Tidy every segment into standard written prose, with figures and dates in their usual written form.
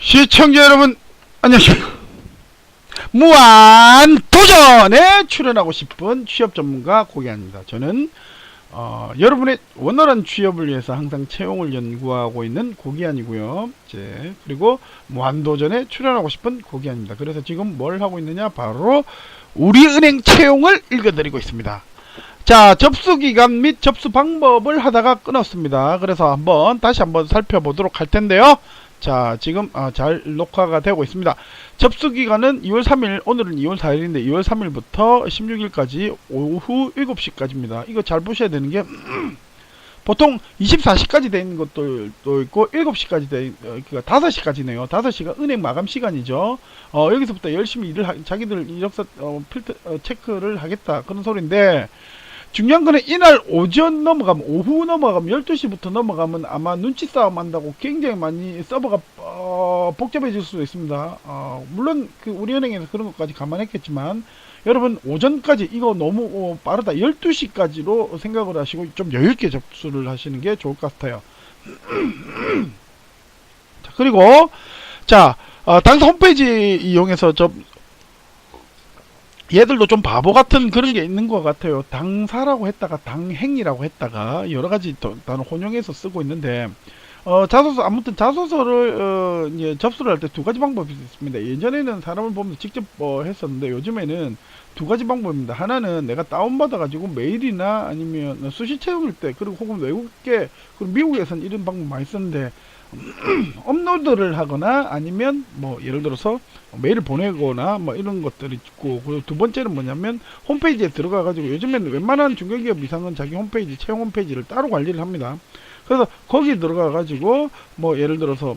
시청자 여러분 안녕하십니까. 무한도전에 출연하고 싶은 취업 전문가 고기환입니다. 저는 여러분의 원활한 취업을 위해서 항상 채용을 연구하고 있는 고기환이고요. 그리고 무한도전에 출연하고 싶은 고기환입니다. 그래서 지금 뭘 하고 있느냐, 바로 우리은행 채용을 읽어드리고 있습니다. 자, 접수기간 및 접수 방법을 하다가 끊었습니다. 그래서 다시 한번 살펴보도록 할 텐데요. 자, 지금 잘 녹화가 되고 있습니다. 접수기간은 2월 3일, 오늘은 2월 4일인데 2월 3일부터 16일까지 오후 7시까지입니다. 이거 잘 보셔야 되는 게 보통 24시까지 되어 있는 것도 있고 7시까지 그러니까 5시까지네요. 5시가 은행 마감 시간이죠. 여기서부터 열심히 자기들 이력서 필터 체크를 하겠다, 그런 소리인데, 중요한 거는 이날 오전 넘어가면, 오후 넘어가면, 12시부터 넘어가면 아마 눈치 싸움 한다고 굉장히 많이 서버가 복잡해질 수도 있습니다. 물론 우리은행에서 그런 것까지 감안했겠지만, 여러분 오전까지 이거 너무 빠르다, 12시까지로 생각을 하시고 좀 여유있게 접수를 하시는 게 좋을 것 같아요. 자, 그리고 당사 홈페이지 이용해서 얘들도 좀 바보 같은 그런 게 있는 것 같아요. 당사라고 했다가 당행이라고 했다가 여러 가지 단어 혼용해서 쓰고 있는데, 아무튼 자소서를 이제 접수를 할 때 두 가지 방법이 있습니다. 예전에는 사람을 보면서 직접 했었는데, 요즘에는 두 가지 방법입니다. 하나는 내가 다운받아 가지고 메일이나 아니면 수시 채용일 때, 그리고 혹은 외국계, 그리고 미국에서는 이런 방법 많이 쓰는데, 업로드를 하거나 아니면 예를 들어서 메일을 보내거나 이런 것들이 있고, 그리고 두 번째는 뭐냐면 홈페이지에 들어가 가지고, 요즘에는 웬만한 중견기업 이상은 자기 홈페이지, 채용 홈페이지를 따로 관리를 합니다. 그래서 거기 들어가 가지고 예를 들어서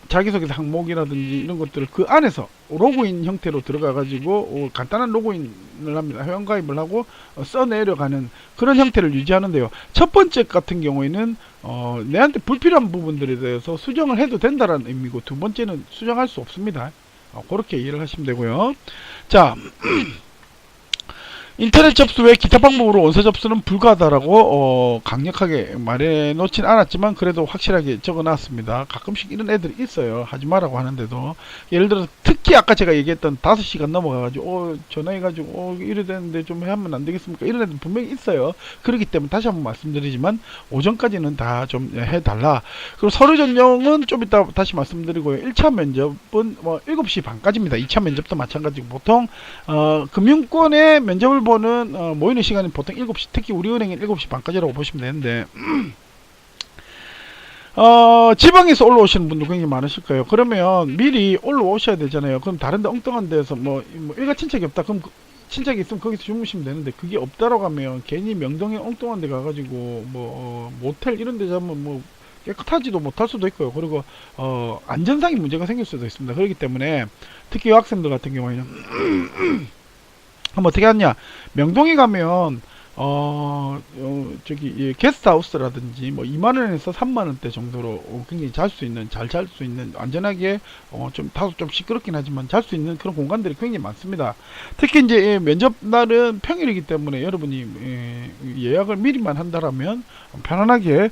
자기소개서 항목이라든지 이런 것들을 그 안에서 로그인 형태로 들어가 가지고 간단한 로그인을 합니다. 회원가입을 하고 써내려가는 그런 형태를 유지하는데요. 첫 번째 같은 경우에는 내한테 불필요한 부분들에 대해서 수정을 해도 된다라는 의미고, 두 번째는 수정할 수 없습니다. 그렇게 이해를 하시면 되고요. 자, 인터넷 접수 외 기타 방법으로 원서 접수는 불가하다라고 강력하게 말해 놓진 않았지만, 그래도 확실하게 적어 놨습니다. 가끔씩 이런 애들이 있어요. 하지 마라고 하는데도. 예를 들어서 특히 아까 제가 얘기했던 5시간 넘어가가지고 전화해가지고 이래 되는데 좀 하면 안 되겠습니까? 이런 애들 분명히 있어요. 그렇기 때문에 다시 한번 말씀드리지만, 오전까지는 다 좀 해달라. 그리고 서류 전형은 좀 이따 다시 말씀드리고요. 1차 면접은 7시 반까지입니다. 2차 면접도 마찬가지고, 보통 금융권의 면접을 보는 모이는 시간이 보통 7시, 특히 우리은행은 7시 반까지라고 보시면 되는데, 지방에서 올라오시는 분들 굉장히 많으실 거예요. 그러면 미리 올라오셔야 되잖아요. 그럼 다른 데 엉뚱한 데서 일가 친척이 없다, 그럼 친척이 있으면 거기서 주무시면 되는데, 그게 없다라고 하면 괜히 명동에 엉뚱한 데 가가지고 모텔 이런 데 잡으면 깨끗하지도 못할 수도 있고요. 그리고 안전상의 문제가 생길 수도 있습니다. 그렇기 때문에 특히 여학생들 같은 경우에는 그럼 어떻게 하냐, 명동에 가면 게스트하우스라든지 2만원에서 3만원대 정도로 굉장히 잘 잘 수 있는 안전하게, 좀 시끄럽긴 하지만 잘 수 있는 그런 공간들이 굉장히 많습니다. 특히 이제 면접 날은 평일이기 때문에 여러분이 예약을 미리만 한다라면 편안하게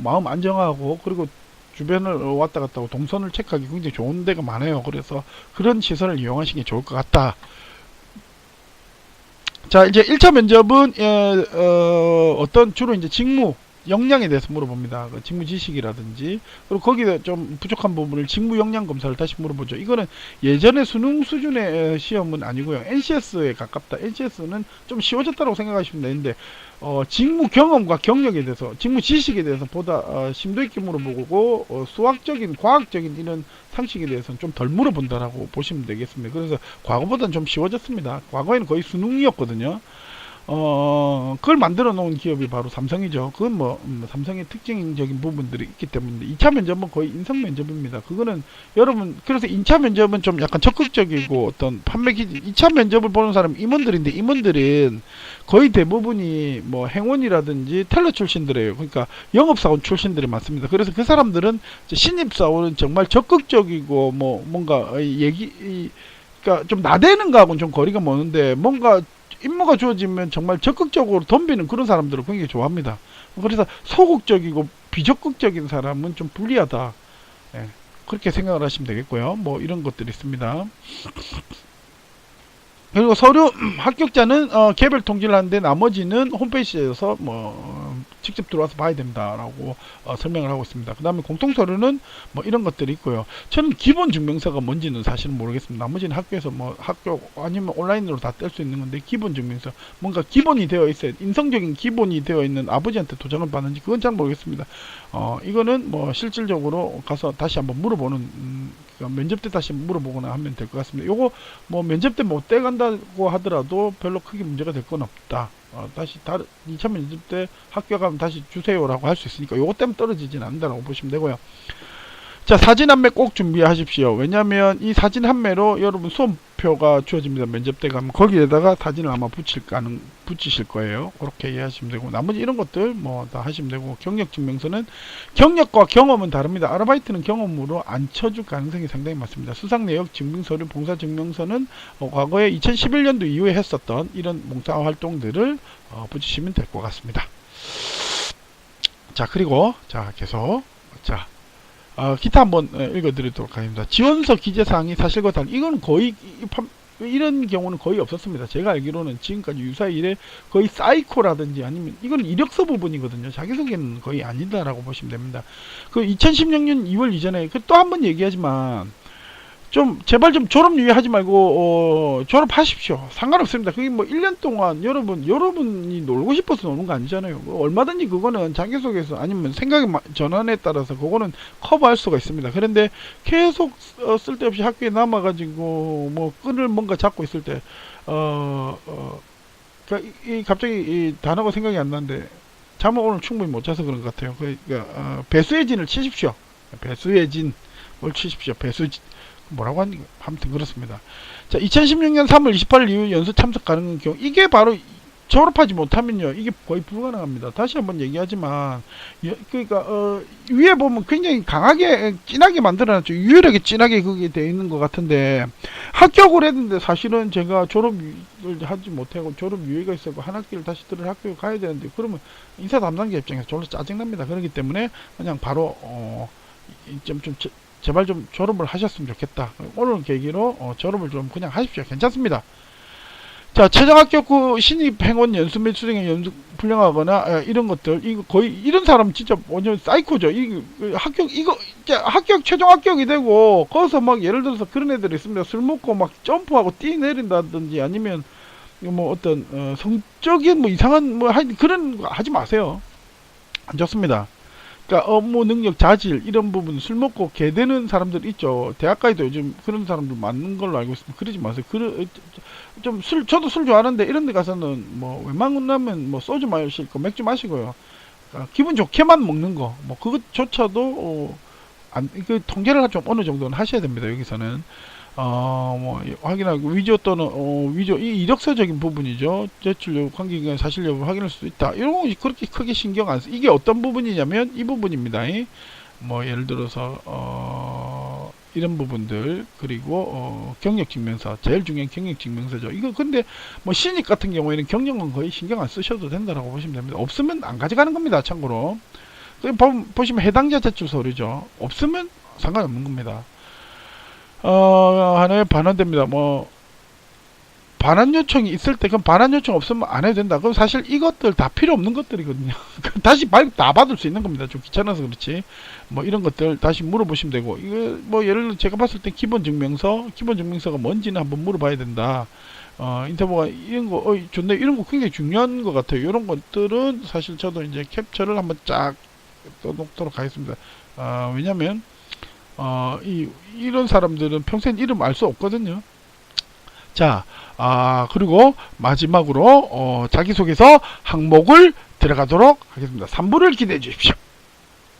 마음 안정하고, 그리고 주변을 왔다 갔다 하고 동선을 체크하기 굉장히 좋은 데가 많아요. 그래서 그런 시설을 이용하시는 게 좋을 것 같다. 자, 이제 1차 면접은 어떤 주로 이제 직무 역량에 대해서 물어봅니다. 그 직무 지식이라든지, 그리고 거기에 좀 부족한 부분을 직무 역량 검사를 다시 물어보죠. 이거는 예전에 수능 수준의 시험은 아니고요. NCS에 가깝다. NCS는 좀 쉬워졌다고 생각하시면 되는데, 직무 경험과 경력에 대해서, 직무 지식에 대해서 보다 심도 있게 물어보고, 수학적인, 과학적인 이런 상식에 대해서는 좀 덜 물어본다라고 보시면 되겠습니다. 그래서 과거보다는 좀 쉬워졌습니다. 과거에는 거의 수능이었거든요. 그걸 만들어 놓은 기업이 바로 삼성이죠. 그건 삼성의 특징적인 부분들이 있기 때문에. 2차 면접은 거의 인성 면접입니다. 그거는 여러분, 그래서 2차 면접은 좀 약간 적극적이고 어떤 판매 기준, 2차 면접을 보는 사람은 임원들인데, 임원들은 거의 대부분이 행원이라든지 텔러 출신들이에요. 그러니까 영업사원 출신들이 많습니다. 그래서 그 사람들은 신입사원은 정말 적극적이고 뭔가 그러니까 좀 나대는 거하고는 좀 거리가 먼데, 뭔가 임무가 주어지면 정말 적극적으로 덤비는 그런 사람들을 굉장히 좋아합니다. 그래서 소극적이고 비적극적인 사람은 좀 불리하다. 예. 그렇게 생각을 하시면 되겠고요. 뭐 이런 것들이 있습니다. 그리고 서류 합격자는 개별 통지를 하는데 나머지는 홈페이지에서 직접 들어와서 봐야 된다라고 설명을 하고 있습니다. 그 다음에 공통 서류는 뭐 이런 것들이 있고요. 저는 기본 증명서가 뭔지는 사실은 모르겠습니다. 나머지는 학교에서 뭐 학교 아니면 온라인으로 다 뗄 수 있는 건데, 기본 증명서 뭔가 기본이 되어 있어요. 인성적인 기본이 되어 있는 아버지한테 도장을 받는지 그건 잘 모르겠습니다. 이거는 뭐 실질적으로 가서 다시 한번 물어보는 그러니까 면접 때 다시 물어보거나 하면 될 것 같습니다. 요거 뭐 면접 때 못 떼간다고 하더라도 별로 크게 문제가 될 건 없다. 다시 2차 면접 때 학교 가면 다시 주세요라고 할 수 있으니까 요거 때문에 떨어지진 않는다라고 보시면 되고요. 자, 사진 한 매 꼭 준비하십시오. 왜냐면 이 사진 한 매로 여러분 수험표가 주어집니다. 면접 때 가면 거기에다가 사진을 아마 붙이실 거예요. 그렇게 이해하시면 되고, 나머지 이런 것들 뭐 다 하시면 되고, 경력 증명서는 경력과 경험은 다릅니다. 아르바이트는 경험으로 안 쳐줄 가능성이 상당히 많습니다. 수상 내역 증명서류, 봉사 증명서는 과거에 2011년도 이후에 했었던 이런 봉사 활동들을 붙이시면 될 것 같습니다. 자, 그리고 자, 계속 기타 한번 읽어드리도록 하겠습니다. 지원서 기재사항이 사실과 달리, 이건 거의 이런 경우는 거의 없었습니다. 제가 알기로는 지금까지 유사의 일에 거의 사이코라든지 아니면 이건 이력서 부분이거든요. 자기소개는 거의 아니다라고 보시면 됩니다. 그 2016년 2월 이전에 또 한 번 얘기하지만 좀 제발 좀 졸업 유예하지 말고 졸업하십시오. 상관없습니다. 그게 뭐 1년 동안 여러분이 놀고 싶어서 노는 거 아니잖아요. 얼마든지 그거는 자기소개서 아니면 생각의 전환에 따라서 그거는 커버할 수가 있습니다. 그런데 계속 쓸데없이 학교에 남아가지고 뭐 끈을 뭔가 잡고 있을 때 갑자기 이 단어가 생각이 안 나는데 잠을 오늘 충분히 못 자서 그런 것 같아요. 그러니까 배수의 진을 치십시오. 배수의 진을 치십시오. 배수진 뭐라고 하니 아무튼 그렇습니다. 자, 2016년 3월 28일 이후 연수 참석 가능한 경우, 이게 바로 졸업하지 못하면요 이게 거의 불가능합니다. 다시 한번 얘기하지만 그러니까 위에 보면 굉장히 강하게 진하게 만들어놨죠. 유일하게 진하게 그게 되어 있는 것 같은데, 합격을 했는데 사실은 제가 졸업을 하지 못하고 졸업 유예가 있었고 한 학기를 다시 들을 학교에 가야 되는데, 그러면 인사 담당자 입장에서 졸로 짜증납니다. 그렇기 때문에 그냥 바로 제발 좀 졸업을 하셨으면 좋겠다. 오늘 계기로 졸업을 좀 그냥 하십시오. 괜찮습니다. 자, 최종 합격 후 신입 행원 연수 및 수행에 연수 불량하거나 이런 것들, 이거 거의 이런 사람 진짜 완전 사이코죠. 합격 최종 합격이 되고 거기서 막 예를 들어서 그런 애들이 있습니다. 술 먹고 막 점프하고 뛰내린다든지 아니면 뭐 어떤 성적인 뭐 이상한 뭐 그런 거 하지 마세요. 안 좋습니다. 그러니까 업무 능력 자질 이런 부분, 술 먹고 개되는 사람들 있죠. 대학가에도 요즘 그런 사람들 많은 걸로 알고 있습니다. 그러지 마세요. 저도 술 좋아하는데 이런 데 가서는 뭐 웬만하면 뭐 소주 마시고 맥주 마시고요. 그러니까 기분 좋게만 먹는 거, 뭐 그것조차도 그 통제를 좀 어느 정도는 하셔야 됩니다. 여기서는 뭐 확인하고 위조 또는 위조, 이 이력서적인 부분이죠. 제출 여부, 관계기관 사실 여부 확인할 수 있다. 이런 거 그렇게 크게 신경 안 써. 이게 어떤 부분이냐면 이 부분입니다. 뭐 예를 들어서 이런 부분들, 그리고 경력증명서, 제일 중요한 경력증명서죠. 이거 근데 뭐 신입 같은 경우에는 경력은 거의 신경 안 쓰셔도 된다라고 보시면 됩니다. 없으면 안 가져가는 겁니다. 참고로 보시면 해당자 제출 서류죠. 없으면 상관없는 겁니다. 하나에 반환됩니다. 뭐 반환 요청이 있을 때, 그럼 반환 요청 없으면 안 해도 된다. 그럼 사실 이것들 다 필요 없는 것들이거든요. 다시 발급 다 받을 수 있는 겁니다. 좀 귀찮아서 그렇지. 뭐 이런 것들 다시 물어보시면 되고, 이거 뭐 예를 들어 제가 봤을 때 기본 증명서가 뭔지는 한번 물어봐야 된다. 인터뷰가 이런 거 좋네, 이런 거 굉장히 중요한 것 같아요. 이런 것들은 사실 저도 이제 캡처를 한번 쫙 떠놓도록 하겠습니다. 왜냐면 이런 사람들은 평생 이름 알 수 없거든요. 자, 그리고 마지막으로 자기소개서 항목을 들어가도록 하겠습니다. 3부를 기대해 주십시오.